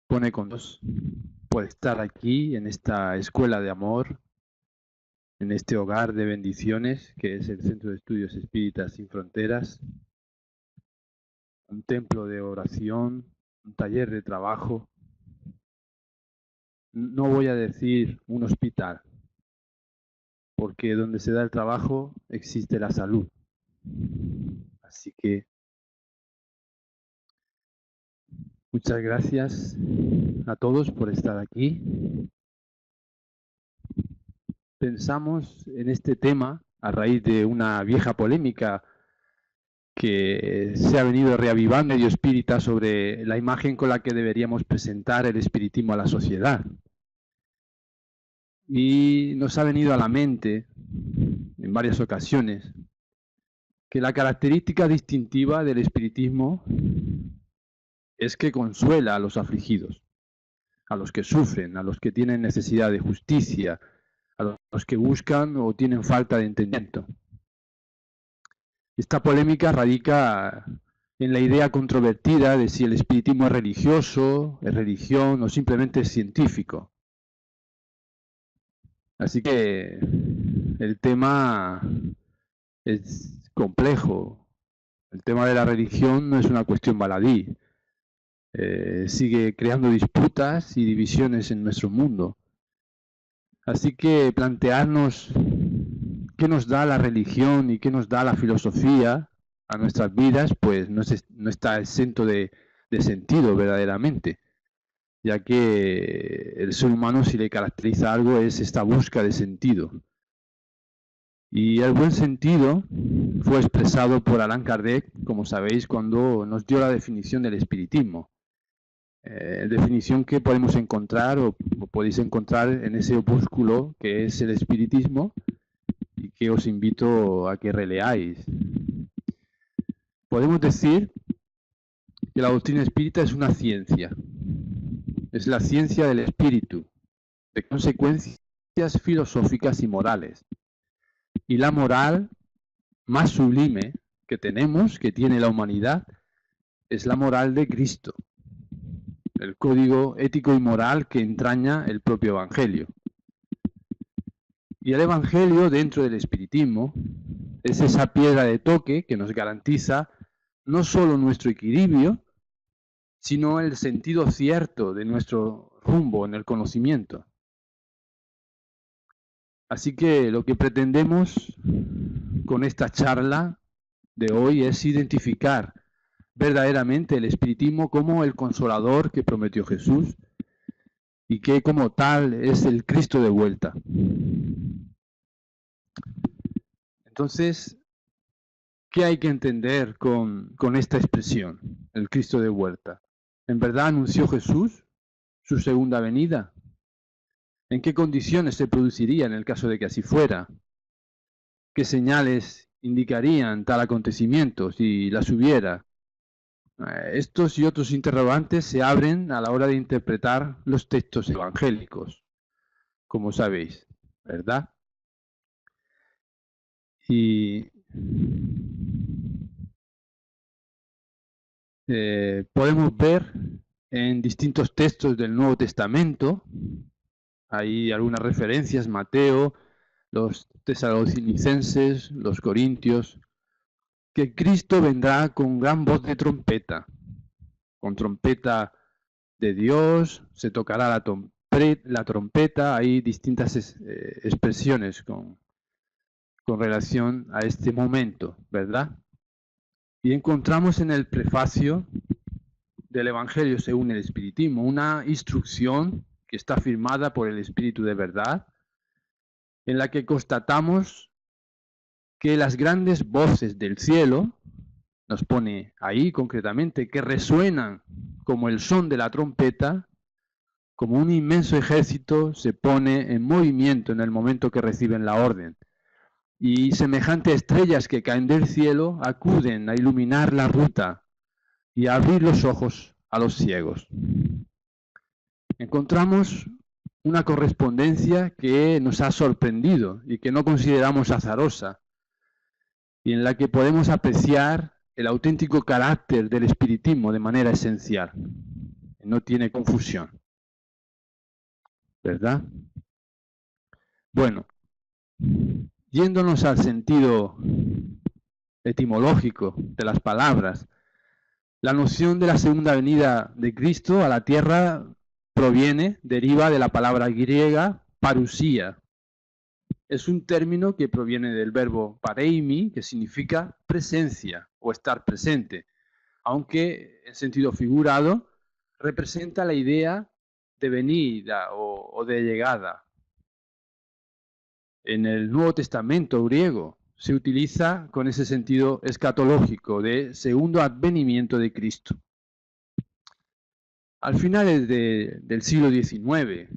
pone con Dios por estar aquí en esta escuela de amor, en este hogar de bendiciones que es el Centro de Estudios Espíritas Sin Fronteras, un templo de oración, un taller de trabajo. No voy a decir un hospital, porque donde se da el trabajo existe la salud. Así que muchas gracias a todos por estar aquí. Pensamos en este tema a raíz de una vieja polémica que se ha venido reavivando medio espírita sobre la imagen con la que deberíamos presentar el espiritismo a la sociedad. Y nos ha venido a la mente en varias ocasiones que la característica distintiva del espiritismo es que consuela a los afligidos, a los que sufren, a los que tienen necesidad de justicia, a los que buscan o tienen falta de entendimiento. Esta polémica radica en la idea controvertida de si el espiritismo es religioso, es religión o simplemente es científico. Así que el tema es complejo. El tema de la religión no es una cuestión baladí. Sigue creando disputas y divisiones en nuestro mundo. Así que plantearnos qué nos da la religión y qué nos da la filosofía a nuestras vidas, pues no está exento de sentido verdaderamente, ya que el ser humano, si le caracteriza algo, es esta búsqueda de sentido. Y el buen sentido fue expresado por Allan Kardec, como sabéis, cuando nos dio la definición del espiritismo. Definición que podemos encontrar o podéis encontrar en ese opúsculo que es el espiritismo y que os invito a que releáis. Podemos decir que la doctrina espírita es una ciencia. Es la ciencia del espíritu, de consecuencias filosóficas y morales. Y la moral más sublime que tenemos, que tiene la humanidad, es la moral de Cristo. El código ético y moral que entraña el propio Evangelio. Y el Evangelio, dentro del espiritismo, es esa piedra de toque que nos garantiza no solo nuestro equilibrio, sino el sentido cierto de nuestro rumbo en el conocimiento. Así que lo que pretendemos con esta charla de hoy es identificar verdaderamente el espiritismo como el consolador que prometió Jesús y que como tal es el Cristo de vuelta. Entonces, ¿qué hay que entender con esta expresión, el Cristo de vuelta? ¿En verdad anunció Jesús su segunda venida? ¿En qué condiciones se produciría en el caso de que así fuera? ¿Qué señales indicarían tal acontecimiento si las hubiera? Estos y otros interrogantes se abren a la hora de interpretar los textos evangélicos, como sabéis, ¿verdad? Y podemos ver en distintos textos del Nuevo Testamento, hay algunas referencias, Mateo, los tesalonicenses, los corintios, que Cristo vendrá con gran voz de trompeta, con trompeta de Dios, se tocará la trompeta, hay distintas expresiones con relación a este momento, ¿verdad? Y encontramos en el prefacio del Evangelio según el Espiritismo una instrucción que está firmada por el Espíritu de verdad, en la que constatamos que las grandes voces del cielo, nos pone ahí concretamente, que resuenan como el son de la trompeta, como un inmenso ejército se pone en movimiento en el momento que reciben la orden. Y semejantes estrellas que caen del cielo acuden a iluminar la ruta y a abrir los ojos a los ciegos. Encontramos una correspondencia que nos ha sorprendido y que no consideramos azarosa, y en la que podemos apreciar el auténtico carácter del espiritismo de manera esencial. No tiene confusión, ¿verdad? Bueno, yéndonos al sentido etimológico de las palabras, la noción de la segunda venida de Cristo a la tierra deriva de la palabra griega parusía. Es un término que proviene del verbo pareimi, que significa presencia o estar presente, aunque en sentido figurado representa la idea de venida o de llegada. En el Nuevo Testamento griego se utiliza con ese sentido escatológico de segundo advenimiento de Cristo. Al final del siglo XIX,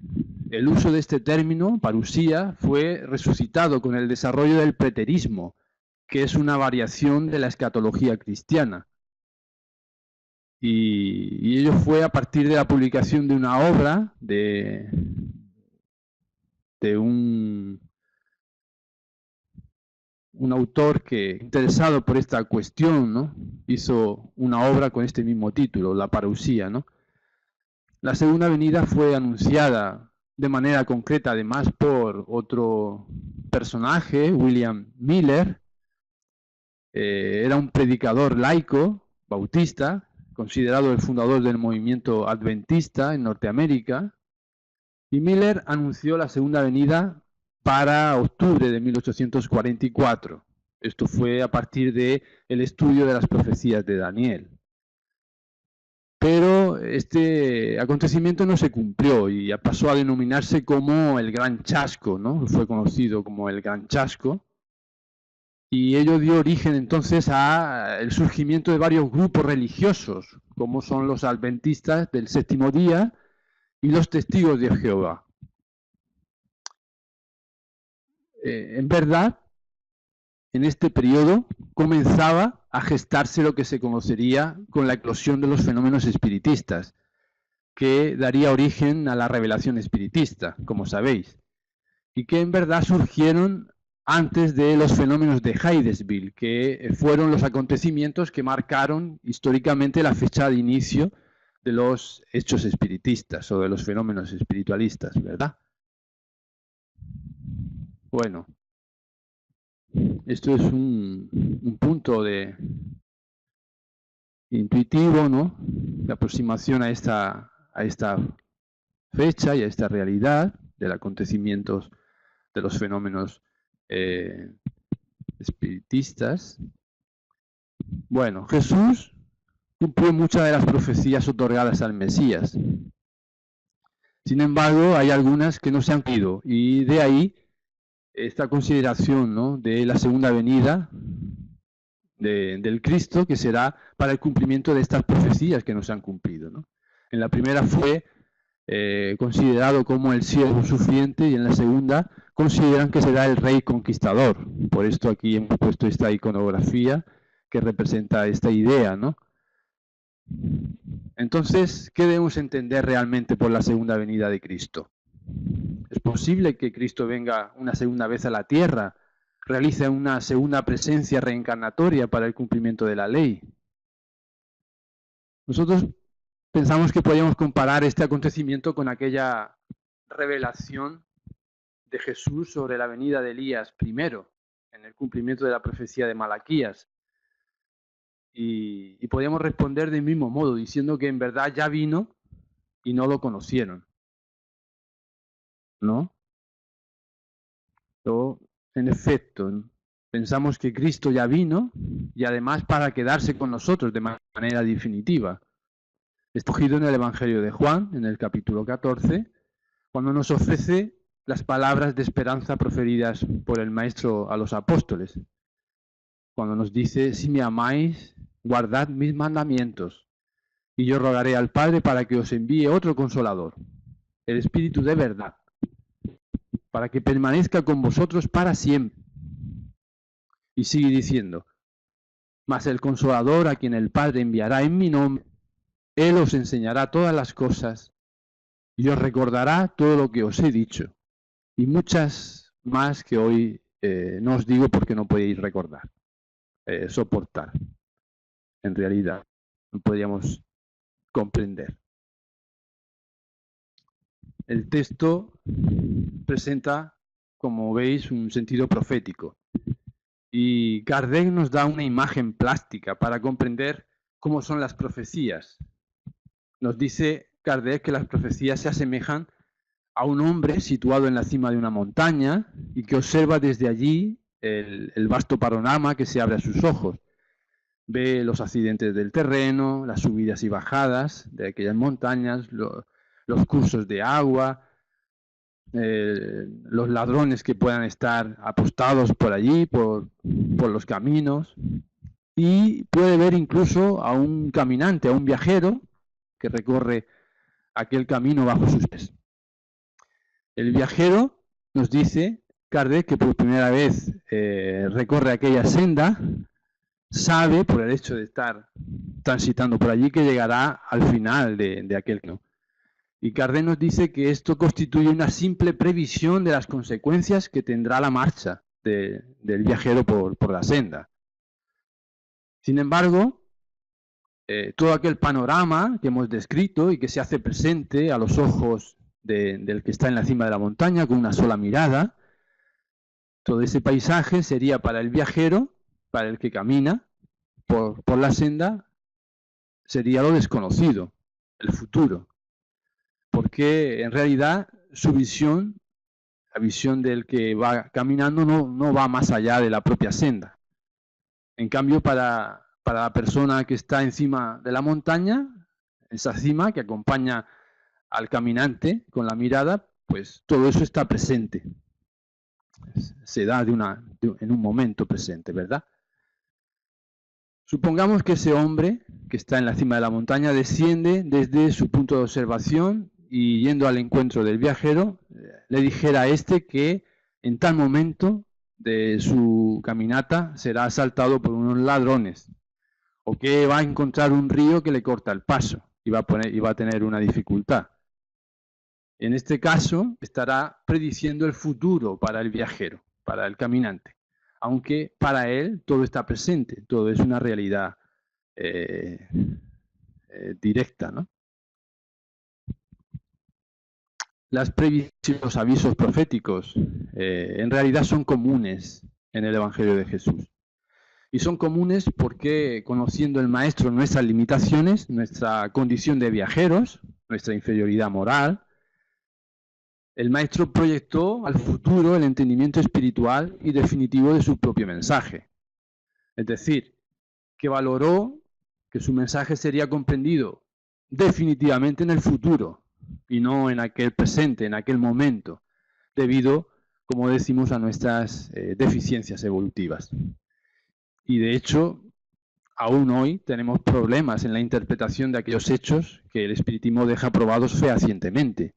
el uso de este término, parusía, fue resucitado con el desarrollo del preterismo, que es una variación de la escatología cristiana. Y ello fue a partir de la publicación de una obra de un autor que, interesado por esta cuestión, ¿no?, hizo una obra con este mismo título, La Parusía, ¿no? La segunda venida fue anunciada de manera concreta, además, por otro personaje, William Miller. Era un predicador laico, bautista, considerado el fundador del movimiento adventista en Norteamérica. Y Miller anunció la segunda venida para octubre de 1844. Esto fue a partir del estudio de las profecías de Daniel. Pero este acontecimiento no se cumplió y pasó a denominarse como el Gran Chasco, ¿no? Fue conocido como el Gran Chasco. Y ello dio origen entonces al surgimiento de varios grupos religiosos, como son los adventistas del séptimo día y los testigos de Jehová. En verdad, en este periodo comenzaba a gestarse lo que se conocería con la eclosión de los fenómenos espiritistas, que daría origen a la revelación espiritista, como sabéis, y que en verdad surgieron antes de los fenómenos de Hydesville, que fueron los acontecimientos que marcaron históricamente la fecha de inicio de los hechos espiritistas o de los fenómenos espiritualistas, ¿verdad? Bueno, esto es un punto intuitivo, ¿no?, de aproximación a esta fecha y a esta realidad del acontecimientos de los fenómenos espiritistas. Bueno, Jesús cumplió muchas de las profecías otorgadas al Mesías. Sin embargo, hay algunas que no se han cumplido, y de ahí esta consideración, ¿no?, de la segunda venida del Cristo, que será para el cumplimiento de estas profecías que no se han cumplido, ¿no? En la primera fue considerado como el siervo sufriente, y en la segunda consideran que será el rey conquistador. Por esto aquí hemos puesto esta iconografía que representa esta idea, ¿no? Entonces, ¿qué debemos entender realmente por la segunda venida de Cristo? ¿Es posible que Cristo venga una segunda vez a la tierra, realice una segunda presencia reencarnatoria para el cumplimiento de la ley? Nosotros pensamos que podríamos comparar este acontecimiento con aquella revelación de Jesús sobre la venida de Elías primero, en el cumplimiento de la profecía de Malaquías. Y podríamos responder del mismo modo, diciendo que en verdad ya vino y no lo conocieron, ¿no? Pero, en efecto, pensamos que Cristo ya vino, y además para quedarse con nosotros de manera definitiva. Escogido en el Evangelio de Juan, en el capítulo 14, cuando nos ofrece las palabras de esperanza proferidas por el Maestro a los apóstoles. Cuando nos dice: si me amáis, guardad mis mandamientos, y yo rogaré al Padre para que os envíe otro Consolador, el Espíritu de verdad, para que permanezca con vosotros para siempre. Y sigue diciendo: mas el Consolador, a quien el Padre enviará en mi nombre, Él os enseñará todas las cosas y os recordará todo lo que os he dicho, y muchas más que hoy no os digo porque no podéis recordar, soportar. en realidad, no podríamos comprender. El texto presenta, como veis, un sentido profético. Y Kardec nos da una imagen plástica para comprender cómo son las profecías. Nos dice Kardec que las profecías se asemejan a un hombre situado en la cima de una montaña y que observa desde allí el vasto panorama que se abre a sus ojos. Ve los accidentes del terreno, las subidas y bajadas de aquellas montañas, los cursos de agua, los ladrones que puedan estar apostados por allí, por los caminos, y puede ver incluso a un caminante, a un viajero que recorre aquel camino bajo sus pies. El viajero, nos dice Kardec, que por primera vez recorre aquella senda, sabe, por el hecho de estar transitando por allí, que llegará al final de aquel camino. Y Kardec nos dice que esto constituye una simple previsión de las consecuencias que tendrá la marcha del viajero por la senda. Sin embargo, todo aquel panorama que hemos descrito y que se hace presente a los ojos del que está en la cima de la montaña con una sola mirada, todo ese paisaje sería para el viajero, para el que camina por la senda, sería lo desconocido, el futuro. Porque en realidad su visión, la visión del que va caminando, no va más allá de la propia senda. En cambio, para la persona que está encima de la montaña, esa cima que acompaña al caminante con la mirada, pues todo eso está presente. Se da en un momento presente, ¿verdad? Supongamos que ese hombre que está en la cima de la montaña desciende desde su punto de observación y, yendo al encuentro del viajero, le dijera a este que en tal momento de su caminata será asaltado por unos ladrones, o que va a encontrar un río que le corta el paso y va a tener una dificultad. En este caso estará prediciendo el futuro para el viajero, para el caminante, aunque para él todo está presente, todo es una realidad directa, ¿no? Las previsiones y los avisos proféticos en realidad son comunes en el Evangelio de Jesús. Y son comunes porque, conociendo el Maestro nuestras limitaciones, nuestra condición de viajeros, nuestra inferioridad moral, el Maestro proyectó al futuro el entendimiento espiritual y definitivo de su propio mensaje. Es decir, que valoró que su mensaje sería comprendido definitivamente en el futuro y no en aquel presente, en aquel momento, debido, como decimos, a nuestras deficiencias evolutivas. Y de hecho, aún hoy tenemos problemas en la interpretación de aquellos hechos que el espiritismo deja probados fehacientemente.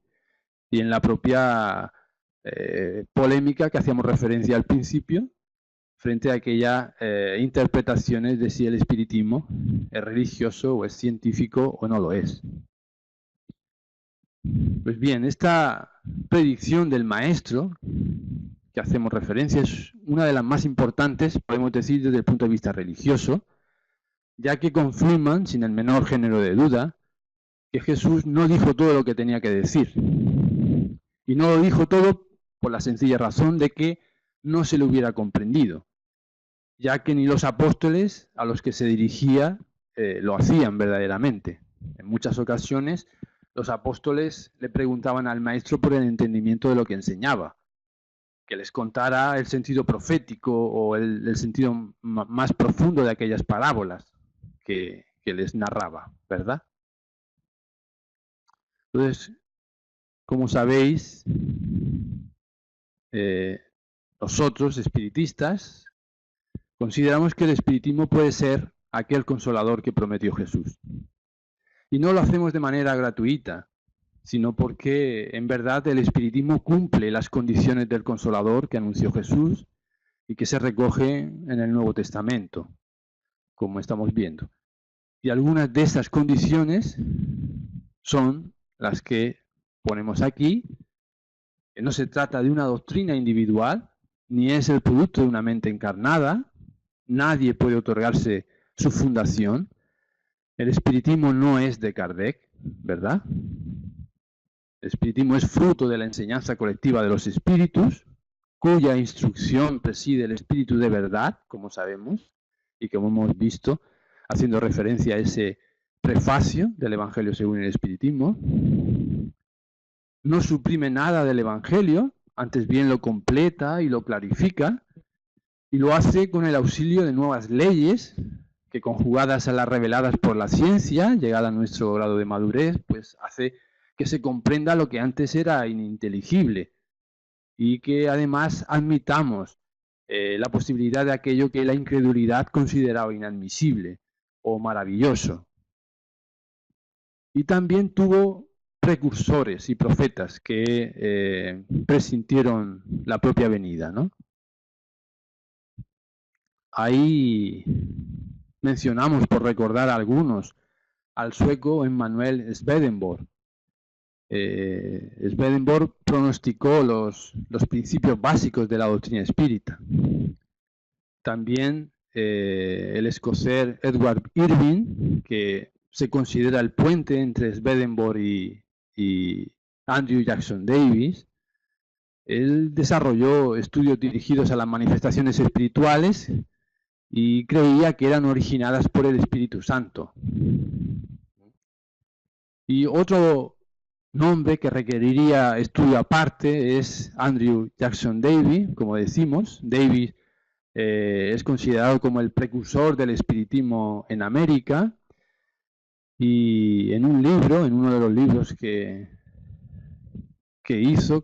Y en la propia polémica que hacíamos referencia al principio, frente a aquellas interpretaciones de si el espiritismo es religioso o es científico o no lo es. Pues bien, esta predicción del Maestro que hacemos referencia es una de las más importantes, podemos decir, desde el punto de vista religioso, ya que confirman, sin el menor género de duda, que Jesús no dijo todo lo que tenía que decir. Y no lo dijo todo por la sencilla razón de que no se lo hubiera comprendido, ya que ni los apóstoles a los que se dirigía lo hacían verdaderamente. En muchas ocasiones los apóstoles le preguntaban al Maestro por el entendimiento de lo que enseñaba, que les contara el sentido profético o el sentido más profundo de aquellas parábolas que les narraba, ¿verdad? Entonces, como sabéis, nosotros, espiritistas, consideramos que el espiritismo puede ser aquel consolador que prometió Jesús. Y no lo hacemos de manera gratuita, sino porque en verdad el espiritismo cumple las condiciones del consolador que anunció Jesús y que se recoge en el Nuevo Testamento, como estamos viendo. Y algunas de esas condiciones son las que ponemos aquí, que no se trata de una doctrina individual, ni es el producto de una mente encarnada, nadie puede otorgarse su fundación, El espiritismo no es de Kardec, ¿verdad? El espiritismo es fruto de la enseñanza colectiva de los espíritus, cuya instrucción preside el espíritu de verdad, como sabemos, y como hemos visto, haciendo referencia a ese prefacio del Evangelio según el espiritismo. No suprime nada del Evangelio, antes bien lo completa y lo clarifica, y lo hace con el auxilio de nuevas leyes que, conjugadas a las reveladas por la ciencia, llegada a nuestro grado de madurez, pues hace que se comprenda lo que antes era ininteligible y que además admitamos la posibilidad de aquello que la incredulidad consideraba inadmisible o maravilloso. Y también tuvo precursores y profetas que presintieron la propia venida, ¿no? Ahí mencionamos, por recordar a algunos, al sueco Emanuel Swedenborg. Swedenborg pronosticó los principios básicos de la doctrina espírita. También el escocés Edward Irving, que se considera el puente entre Swedenborg y Andrew Jackson Davis. Él desarrolló estudios dirigidos a las manifestaciones espirituales y creía que eran originadas por el Espíritu Santo. Y otro nombre que requeriría estudio aparte es Andrew Jackson Davis, como decimos. Davis es considerado como el precursor del espiritismo en América, y en un libro, en uno de los libros que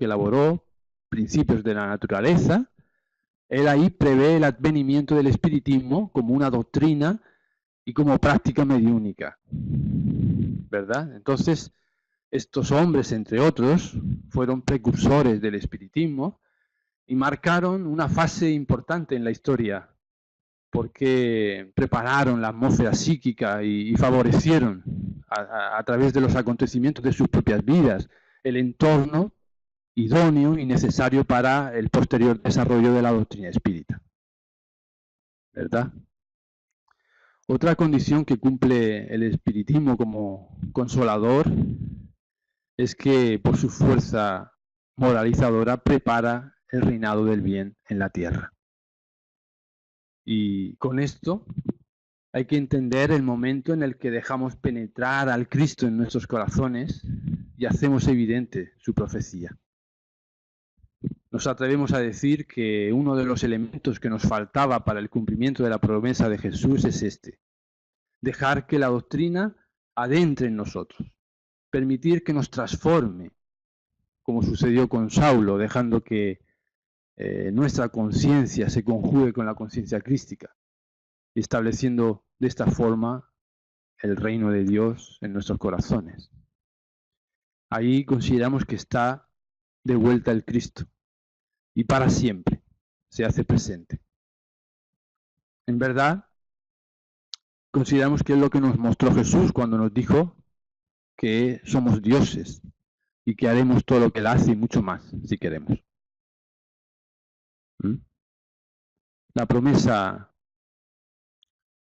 elaboró, Principios de la Naturaleza, él ahí prevé el advenimiento del espiritismo como una doctrina y como práctica mediúnica, ¿verdad? Entonces, estos hombres, entre otros, fueron precursores del espiritismo y marcaron una fase importante en la historia, porque prepararon la atmósfera psíquica y favorecieron a través de los acontecimientos de sus propias vidas el entorno idóneo y necesario para el posterior desarrollo de la doctrina espírita, ¿verdad? Otra condición que cumple el espiritismo como consolador es que por su fuerza moralizadora prepara el reinado del bien en la tierra. Y con esto hay que entender el momento en el que dejamos penetrar al Cristo en nuestros corazones y hacemos evidente su profecía. Nos atrevemos a decir que uno de los elementos que nos faltaba para el cumplimiento de la promesa de Jesús es este: dejar que la doctrina adentre en nosotros, permitir que nos transforme, como sucedió con Saulo, dejando que nuestra conciencia se conjugue con la conciencia crística, y estableciendo de esta forma el reino de Dios en nuestros corazones. Ahí consideramos que está de vuelta el Cristo, y para siempre se hace presente. En verdad, consideramos que es lo que nos mostró Jesús cuando nos dijo que somos dioses y que haremos todo lo que Él hace y mucho más, si queremos. La promesa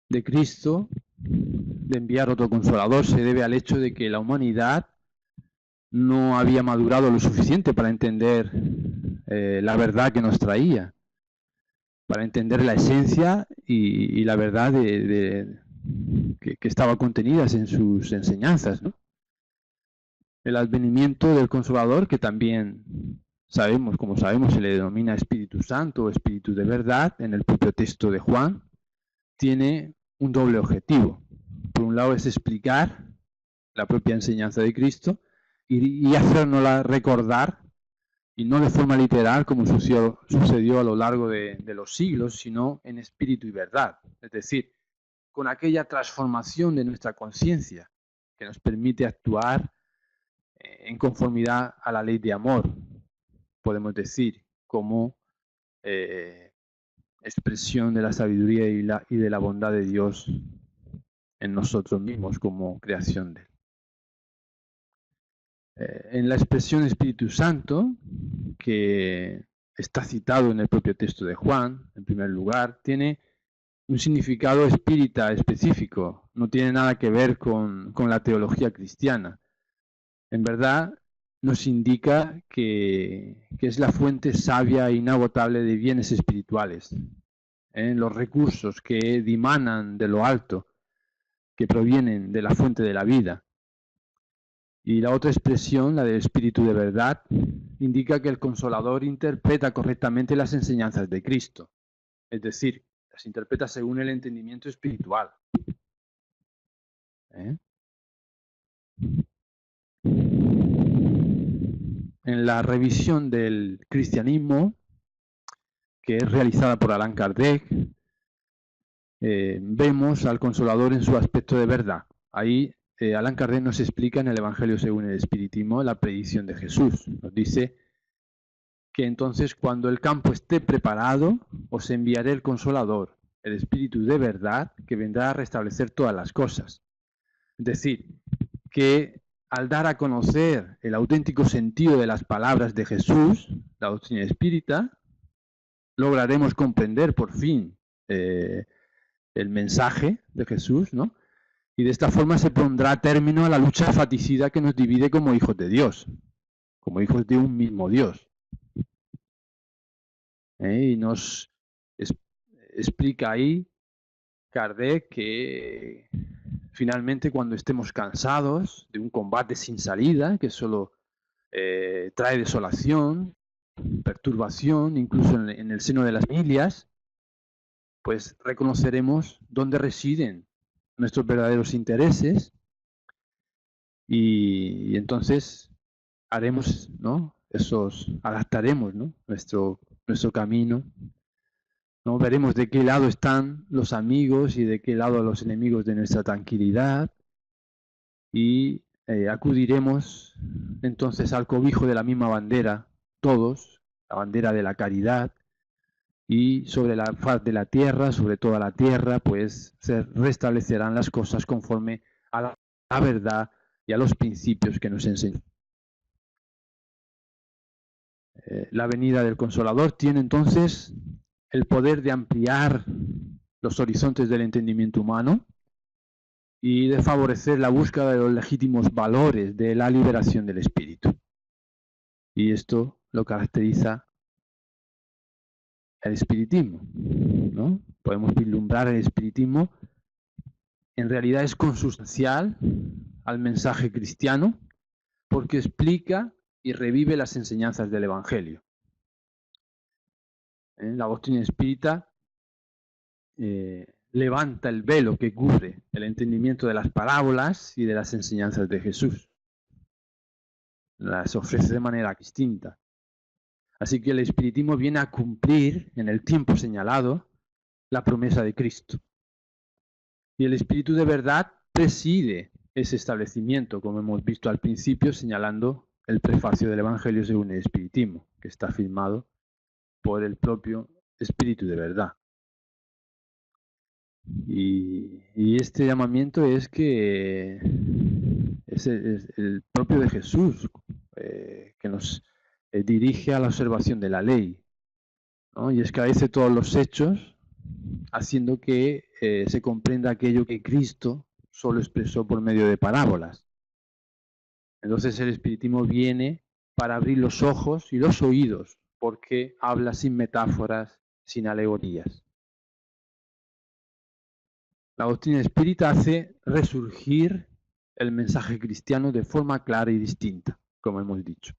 de Cristo de enviar otro consolador se debe al hecho de que la humanidad no había madurado lo suficiente para entender la verdad que nos traía, para entender la esencia y la verdad que estaba contenidas en sus enseñanzas, ¿no? El advenimiento del Consolador, que también sabemos, como sabemos, se le denomina Espíritu Santo o Espíritu de verdad en el propio texto de Juan, tiene un doble objetivo. Por un lado es explicar la propia enseñanza de Cristo y hacernosla recordar, y no de forma literal como sucedió a lo largo de los siglos, sino en espíritu y verdad. Es decir, con aquella transformación de nuestra conciencia que nos permite actuar en conformidad a la ley de amor, podemos decir, como expresión de la sabiduría y de la bondad de Dios en nosotros mismos como creación de Él. En la expresión Espíritu Santo, que está citado en el propio texto de Juan, en primer lugar, tiene un significado espírita específico, no tiene nada que ver con la teología cristiana. En verdad, nos indica que es la fuente sabia e inagotable de bienes espirituales, los recursos que dimanan de lo alto, que provienen de la fuente de la vida. Y la otra expresión, la del Espíritu de verdad, indica que el Consolador interpreta correctamente las enseñanzas de Cristo, es decir, las interpreta según el entendimiento espiritual. En la revisión del cristianismo, que es realizada por Allan Kardec, vemos al Consolador en su aspecto de verdad. Ahí Allan Kardec nos explica en el Evangelio según el Espiritismo la predicción de Jesús. Nos dice que entonces cuando el campo esté preparado, os enviaré el Consolador, el Espíritu de verdad, que vendrá a restablecer todas las cosas. Es decir, que al dar a conocer el auténtico sentido de las palabras de Jesús, la doctrina espírita, lograremos comprender por fin el mensaje de Jesús, ¿no? Y de esta forma se pondrá término a la lucha fratricida que nos divide como hijos de Dios, como hijos de un mismo Dios. Y nos explica ahí Kardec que finalmente cuando estemos cansados de un combate sin salida, que solo trae desolación, perturbación, incluso en el seno de las familias, pues reconoceremos dónde residen nuestros verdaderos intereses y entonces haremos, ¿no? Adaptaremos, ¿no? nuestro camino, ¿no? Veremos de qué lado están los amigos y de qué lado los enemigos de nuestra tranquilidad y acudiremos entonces al cobijo de la misma bandera, todos, la bandera de la caridad, y sobre la faz de la tierra, sobre toda la tierra, pues se restablecerán las cosas conforme a la verdad y a los principios que nos enseñan. La venida del Consolador tiene entonces el poder de ampliar los horizontes del entendimiento humano y de favorecer la búsqueda de los legítimos valores de la liberación del espíritu. Y esto lo caracteriza el espiritismo, ¿no? Podemos vislumbrar el espiritismo, en realidad es consustancial al mensaje cristiano porque explica y revive las enseñanzas del Evangelio. La doctrina espírita levanta el velo que cubre el entendimiento de las parábolas y de las enseñanzas de Jesús. Las ofrece de manera distinta. Así que el espiritismo viene a cumplir en el tiempo señalado la promesa de Cristo. Y el Espíritu de verdad preside ese establecimiento, como hemos visto al principio, señalando el prefacio del Evangelio según el Espiritismo, que está firmado por el propio Espíritu de verdad. Y este llamamiento es que es el propio de Jesús que nos dirige a la observación de la ley, ¿no? Y esclarece todos los hechos, haciendo que se comprenda aquello que Cristo solo expresó por medio de parábolas. Entonces el espiritismo viene para abrir los ojos y los oídos, porque habla sin metáforas, sin alegorías. La doctrina espírita hace resurgir el mensaje cristiano de forma clara y distinta, como hemos dicho.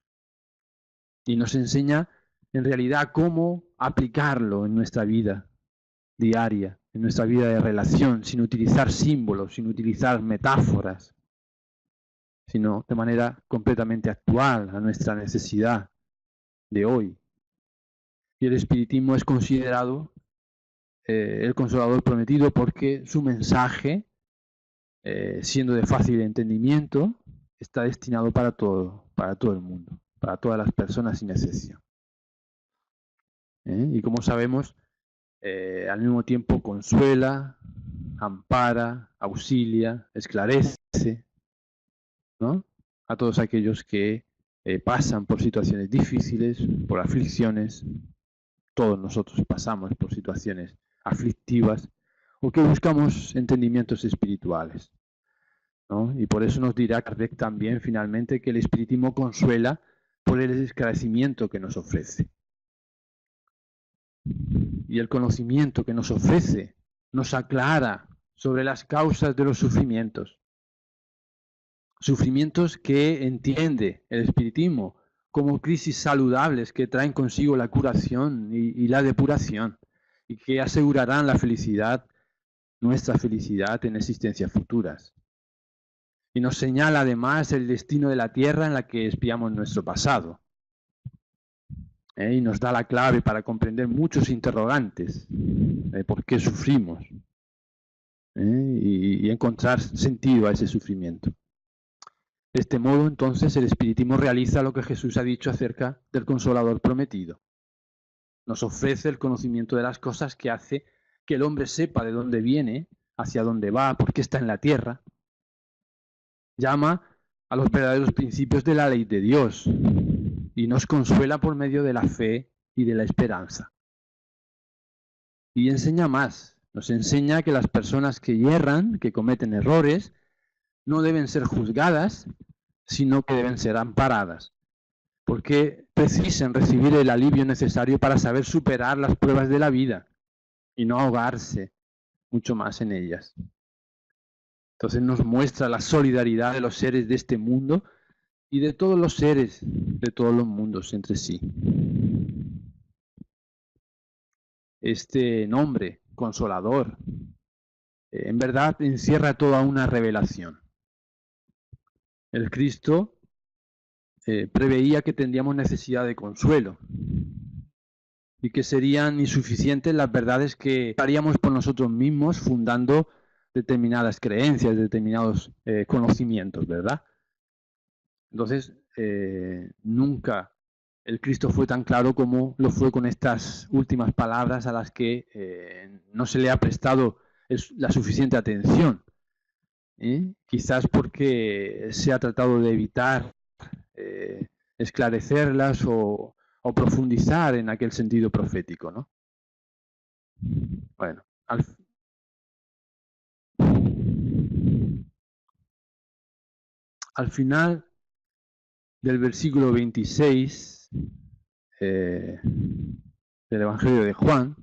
Y nos enseña en realidad cómo aplicarlo en nuestra vida diaria, en nuestra vida de relación, sin utilizar símbolos, sin utilizar metáforas, sino de manera completamente actual a nuestra necesidad de hoy. Y el espiritismo es considerado el Consolador prometido porque su mensaje, siendo de fácil entendimiento, está destinado para todo el mundo, para todas las personas sin excepción. Y como sabemos, al mismo tiempo consuela, ampara, auxilia, esclarece, ¿no? A todos aquellos que pasan por situaciones difíciles, por aflicciones. Todos nosotros pasamos por situaciones aflictivas o que buscamos entendimientos espirituales, ¿no? Y por eso nos dirá Kardec también finalmente que el espiritismo consuela por el esclarecimiento que nos ofrece. Y el conocimiento que nos ofrece nos aclara sobre las causas de los sufrimientos. Sufrimientos que entiende el espiritismo como crisis saludables que traen consigo la curación y la depuración y que asegurarán la felicidad, nuestra felicidad en existencias futuras. Y nos señala además el destino de la tierra en la que espiamos nuestro pasado. Y nos da la clave para comprender muchos interrogantes de por qué sufrimos y encontrar sentido a ese sufrimiento. De este modo, entonces, el espiritismo realiza lo que Jesús ha dicho acerca del Consolador prometido. Nos ofrece el conocimiento de las cosas que hace que el hombre sepa de dónde viene, hacia dónde va, por qué está en la tierra. Llama a los verdaderos principios de la ley de Dios y nos consuela por medio de la fe y de la esperanza. Y enseña más, nos enseña que las personas que yerran, que cometen errores, no deben ser juzgadas, sino que deben ser amparadas, porque precisan recibir el alivio necesario para saber superar las pruebas de la vida y no ahogarse mucho más en ellas. Entonces nos muestra la solidaridad de los seres de este mundo y de todos los seres de todos los mundos entre sí. Este nombre, Consolador, en verdad encierra toda una revelación. El Cristo preveía que tendríamos necesidad de consuelo y que serían insuficientes las verdades que haríamos por nosotros mismos fundando determinadas creencias, determinados conocimientos, ¿verdad? Entonces, nunca el Cristo fue tan claro como lo fue con estas últimas palabras a las que no se le ha prestado la suficiente atención. Quizás porque se ha tratado de evitar esclarecerlas o profundizar en aquel sentido profético, ¿no? Bueno, al final del versículo 26 del Evangelio de Juan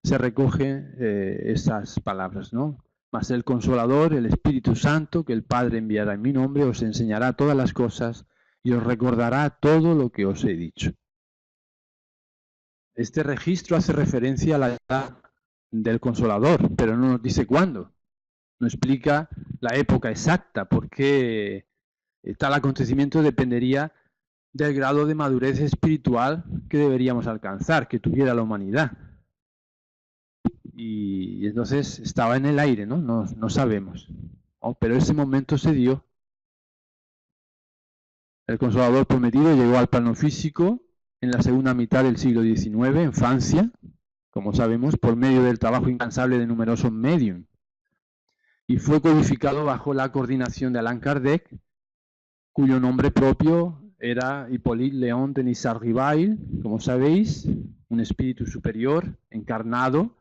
se recogen esas palabras, ¿no? Mas el Consolador, el Espíritu Santo, que el Padre enviará en mi nombre, os enseñará todas las cosas y os recordará todo lo que os he dicho. Este registro hace referencia a la edad del Consolador, pero no nos dice cuándo. No explica la época exacta, porque tal acontecimiento dependería del grado de madurez espiritual que deberíamos alcanzar, que tuviera la humanidad. Y entonces estaba en el aire, ¿no? No sabemos. Pero ese momento se dio. El Consolador prometido llegó al plano físico en la segunda mitad del siglo XIX, en Francia, como sabemos, por medio del trabajo incansable de numerosos médiums. Y fue codificado bajo la coordinación de Allan Kardec, cuyo nombre propio era Hippolyte Léon Denis Rivail, como sabéis, un espíritu superior, encarnado,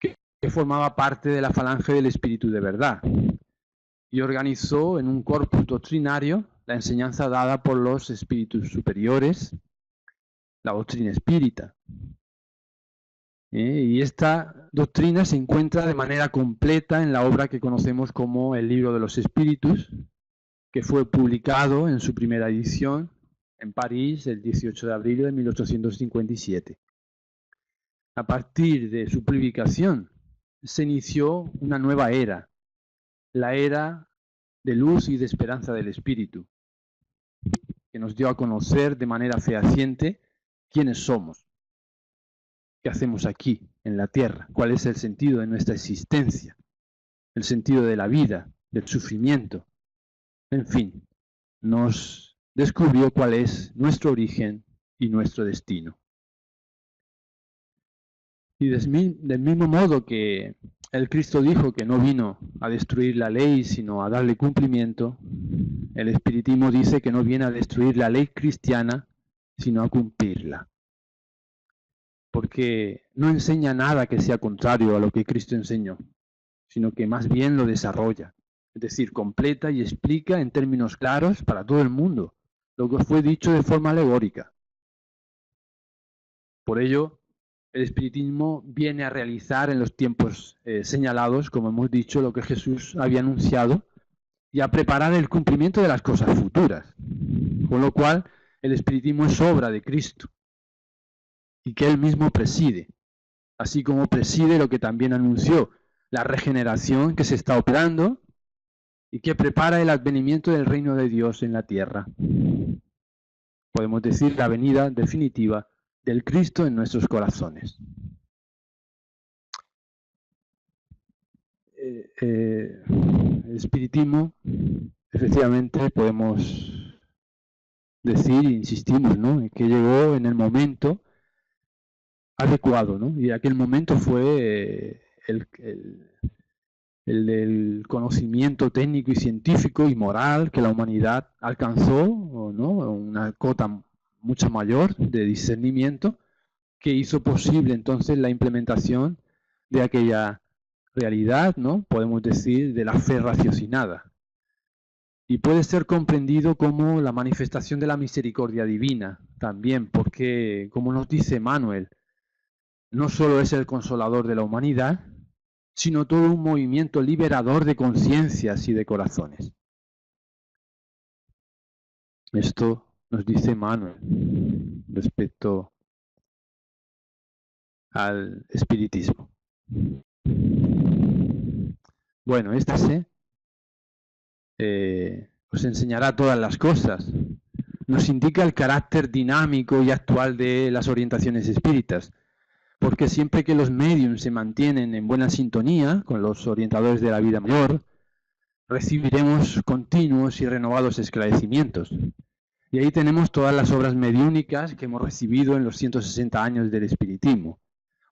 que formaba parte de la falange del espíritu de verdad, y organizó en un corpus doctrinario la enseñanza dada por los espíritus superiores, la doctrina espírita. Y esta doctrina se encuentra de manera completa en la obra que conocemos como el Libro de los Espíritus, que fue publicado en su primera edición en París el 18 de abril de 1857. A partir de su publicación se inició una nueva era, la era de luz y de esperanza del Espíritu, que nos dio a conocer de manera fehaciente quiénes somos, qué hacemos aquí, en la tierra, cuál es el sentido de nuestra existencia, el sentido de la vida, del sufrimiento. En fin, nos descubrió cuál es nuestro origen y nuestro destino. Y del mismo modo que el Cristo dijo que no vino a destruir la ley, sino a darle cumplimiento, el espiritismo dice que no viene a destruir la ley cristiana, sino a cumplirla. porque no enseña nada que sea contrario a lo que Cristo enseñó, sino que más bien lo desarrolla. Es decir, completa y explica en términos claros para todo el mundo lo que fue dicho de forma alegórica. Por ello, el espiritismo viene a realizar en los tiempos señalados, como hemos dicho, lo que Jesús había anunciado y a preparar el cumplimiento de las cosas futuras. Con lo cual, el espiritismo es obra de Cristo y que Él mismo preside, así como preside lo que también anunció, la regeneración que se está operando y que prepara el advenimiento del reino de Dios en la tierra. Podemos decir la venida definitiva del Cristo en nuestros corazones. El espiritismo, efectivamente, podemos decir, insistimos, ¿no?, que llegó en el momento adecuado, ¿no? Y aquel momento fue el del conocimiento técnico y científico y moral que la humanidad alcanzó, ¿no?, una cota mucho mayor de discernimiento que hizo posible entonces la implementación de aquella realidad, ¿no?, podemos decir, de la fe raciocinada. Y puede ser comprendido como la manifestación de la misericordia divina también, porque, como nos dice Manuel, no solo es el consolador de la humanidad, sino todo un movimiento liberador de conciencias y de corazones. Esto nos dice Manuel respecto al espiritismo. Bueno, este os enseñará todas las cosas. Nos indica el carácter dinámico y actual de las orientaciones espíritas, porque siempre que los médiums se mantienen en buena sintonía con los orientadores de la vida mayor, recibiremos continuos y renovados esclarecimientos. Y ahí tenemos todas las obras mediúnicas que hemos recibido en los 160 años del espiritismo,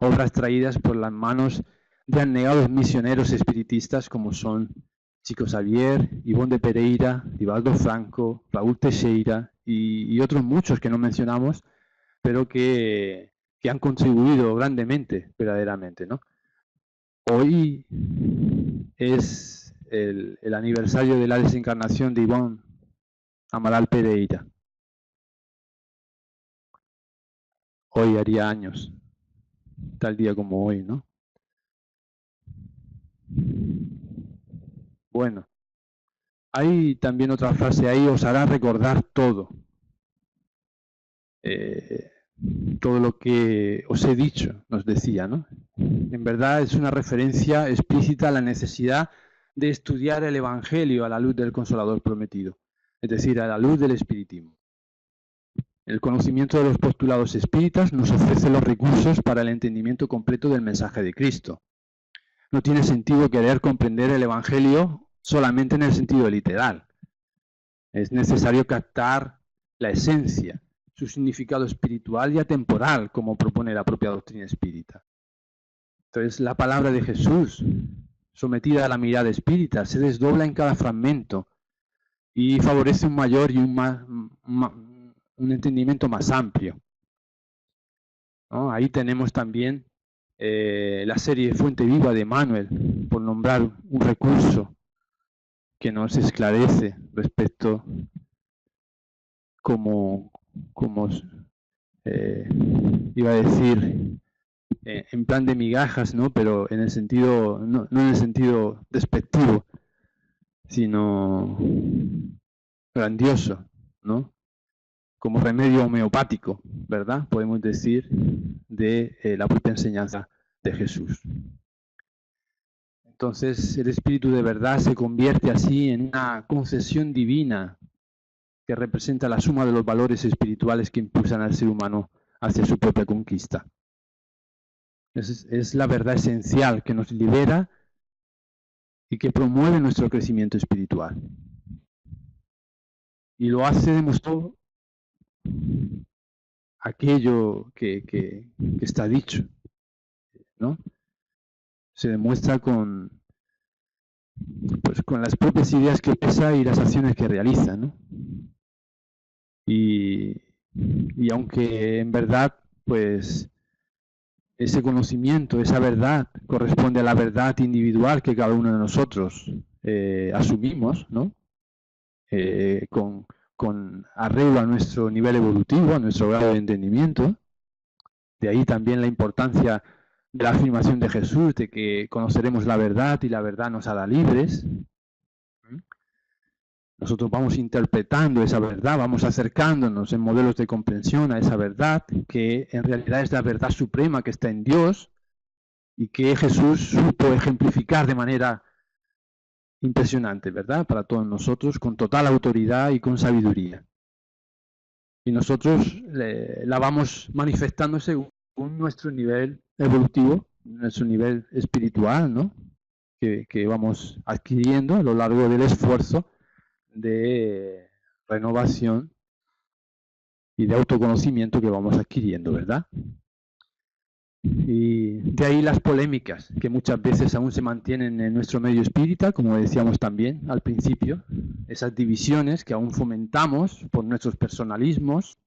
obras traídas por las manos de abnegados misioneros espiritistas como son Chico Xavier, Ivonne de Pereira, Divaldo Franco, Raúl Teixeira y otros muchos que no mencionamos, pero que han contribuido grandemente, verdaderamente, ¿no? Hoy es el aniversario de la desencarnación de Ivonne Amaral Pereira. Hoy haría años, tal día como hoy, ¿no? Bueno, hay también otra frase ahí, os hará recordar todo. Todo lo que os he dicho, nos decía, ¿no? En verdad es una referencia explícita a la necesidad de estudiar el Evangelio a la luz del Consolador prometido, es decir, a la luz del espiritismo. El conocimiento de los postulados espíritas nos ofrece los recursos para el entendimiento completo del mensaje de Cristo. No tiene sentido querer comprender el Evangelio solamente en el sentido literal. Es necesario captar la esencia, su significado espiritual y atemporal, como propone la propia doctrina espírita. Entonces, la palabra de Jesús, sometida a la mirada espírita, se desdobla en cada fragmento y favorece un mayor y un entendimiento más amplio, ¿no? Ahí tenemos también la serie Fuente Viva de Manuel, por nombrar un recurso que nos esclarece respecto como iba a decir, en plan de migajas, ¿no? Pero en el sentido, no en el sentido despectivo, sino grandioso, ¿no? Como remedio homeopático, ¿verdad? Podemos decir, de la propia enseñanza de Jesús. Entonces, el espíritu de verdad se convierte así en una concesión divina que representa la suma de los valores espirituales que impulsan al ser humano hacia su propia conquista. Es la verdad esencial que nos libera y que promueve nuestro crecimiento espiritual. Y lo hace, demostró aquello que está dicho, ¿no? Se demuestra con las propias ideas que expresa y las acciones que realiza, ¿no? Y aunque en verdad, pues, ese conocimiento, esa verdad, corresponde a la verdad individual que cada uno de nosotros asumimos, ¿no? Con arreglo a nuestro nivel evolutivo, a nuestro grado de entendimiento. De ahí también la importancia de la afirmación de Jesús, de que conoceremos la verdad y la verdad nos hará libres. Nosotros vamos interpretando esa verdad, vamos acercándonos en modelos de comprensión a esa verdad, que en realidad es la verdad suprema que está en Dios y que Jesús supo ejemplificar de manera impresionante, ¿verdad? Para todos nosotros, con total autoridad y con sabiduría. Y nosotros la vamos manifestando según nuestro nivel evolutivo, nuestro nivel espiritual, ¿no? Que vamos adquiriendo a lo largo del esfuerzo de renovación y de autoconocimiento que vamos adquiriendo, ¿verdad? Y de ahí las polémicas que muchas veces aún se mantienen en nuestro medio espírita, como decíamos también al principio, esas divisiones que aún fomentamos por nuestros personalismos,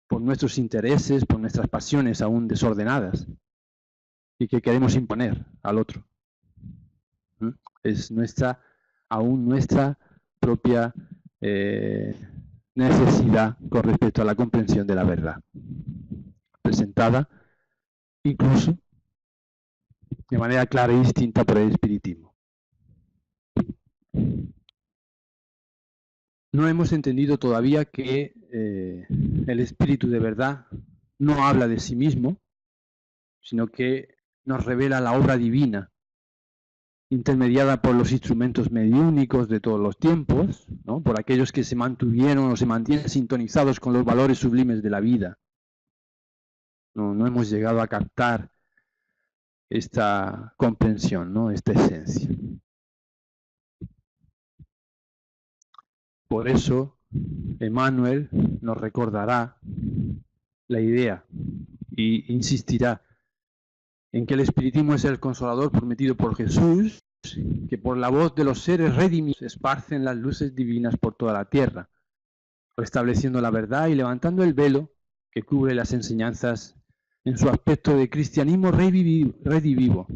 por nuestros intereses, por nuestras pasiones aún desordenadas y que queremos imponer al otro. Es aún nuestra propia necesidad con respecto a la comprensión de la verdad, presentada incluso de manera clara y distinta por el espiritismo. No hemos entendido todavía que el espíritu de verdad no habla de sí mismo, sino que nos revela la obra divina, intermediada por los instrumentos mediúnicos de todos los tiempos, ¿no? Por aquellos que se mantuvieron o se mantienen sintonizados con los valores sublimes de la vida. No hemos llegado a captar esta comprensión, ¿no? Esta esencia. Por eso, Emmanuel nos recordará la idea e insistirá en que el espiritismo es el consolador prometido por Jesús, que por la voz de los seres redimidos esparcen las luces divinas por toda la tierra, restableciendo la verdad y levantando el velo que cubre las enseñanzas en su aspecto de cristianismo redivivo,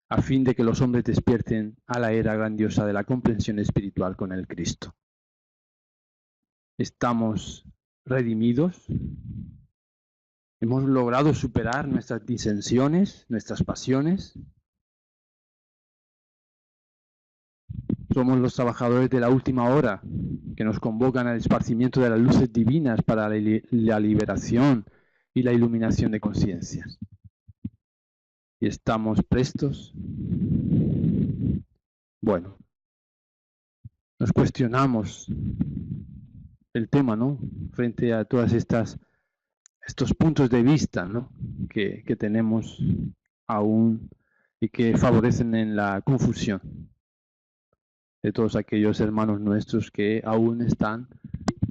a fin de que los hombres despierten a la era grandiosa de la comprensión espiritual con el Cristo. Estamos redimidos, hemos logrado superar nuestras disensiones, nuestras pasiones. Somos los trabajadores de la última hora que nos convocan al esparcimiento de las luces divinas para la liberación y la iluminación de conciencias. Y estamos prestos. Bueno, nos cuestionamos el tema, ¿no? Frente a todas estos puntos de vista, ¿no? que tenemos aún y que favorecen en la confusión de todos aquellos hermanos nuestros que aún están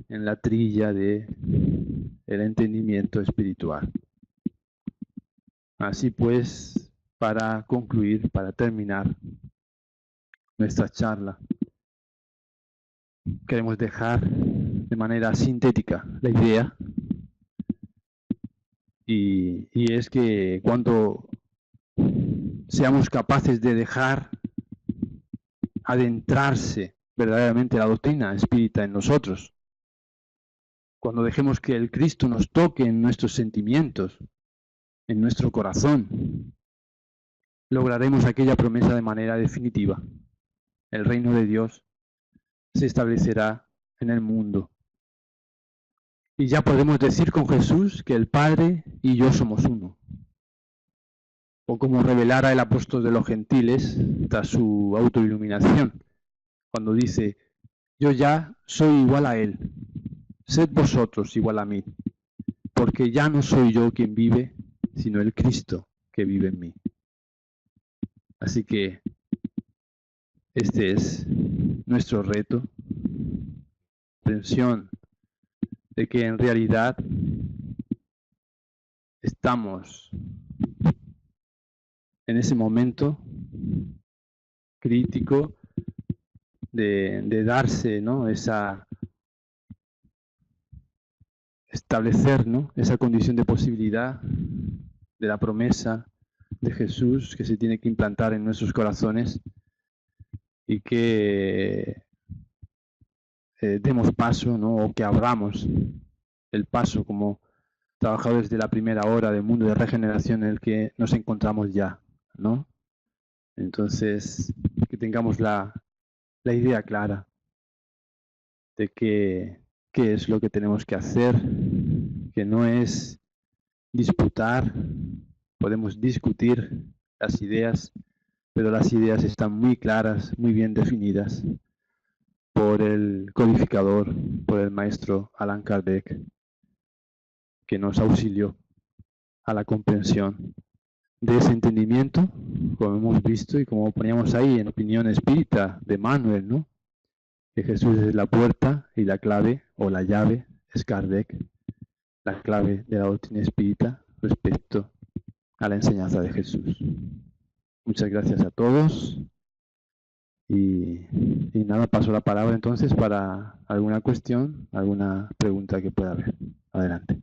en la trilla de el entendimiento espiritual. Así pues, para concluir, para terminar nuestra charla, queremos dejar de manera sintética la idea, y es que cuando seamos capaces de dejar adentrarse verdaderamente la doctrina espírita en nosotros, cuando dejemos que el Cristo nos toque en nuestros sentimientos, en nuestro corazón, lograremos aquella promesa de manera definitiva. El reino de Dios se establecerá en el mundo. Y ya podemos decir con Jesús que el Padre y yo somos uno. O como revelara el apóstol de los gentiles tras su autoiluminación, cuando dice: yo ya soy igual a Él, sed vosotros igual a mí, porque ya no soy yo quien vive, sino el Cristo que vive en mí. Así que este es nuestro reto, comprensión de que en realidad estamos en ese momento crítico de darse, ¿no? Establecer, ¿no? Esa condición de posibilidad de la promesa de Jesús que se tiene que implantar en nuestros corazones y que demos paso, ¿no? O que abramos el paso como trabajadores de la primera hora del mundo de regeneración en el que nos encontramos ya, ¿no? Entonces, que tengamos la idea clara de qué es lo que tenemos que hacer, que no es disputar, podemos discutir las ideas, pero las ideas están muy claras, muy bien definidas por el codificador, por el maestro Allan Kardec, que nos auxilió a la comprensión de ese entendimiento, como hemos visto y como poníamos ahí en Opinión Espírita de Manuel, ¿no? Que Jesús es la puerta y la clave o la llave es Kardec, la clave de la doctrina espírita respecto a la enseñanza de Jesús. Muchas gracias a todos y nada, paso la palabra entonces para alguna cuestión, alguna pregunta que pueda haber. Adelante.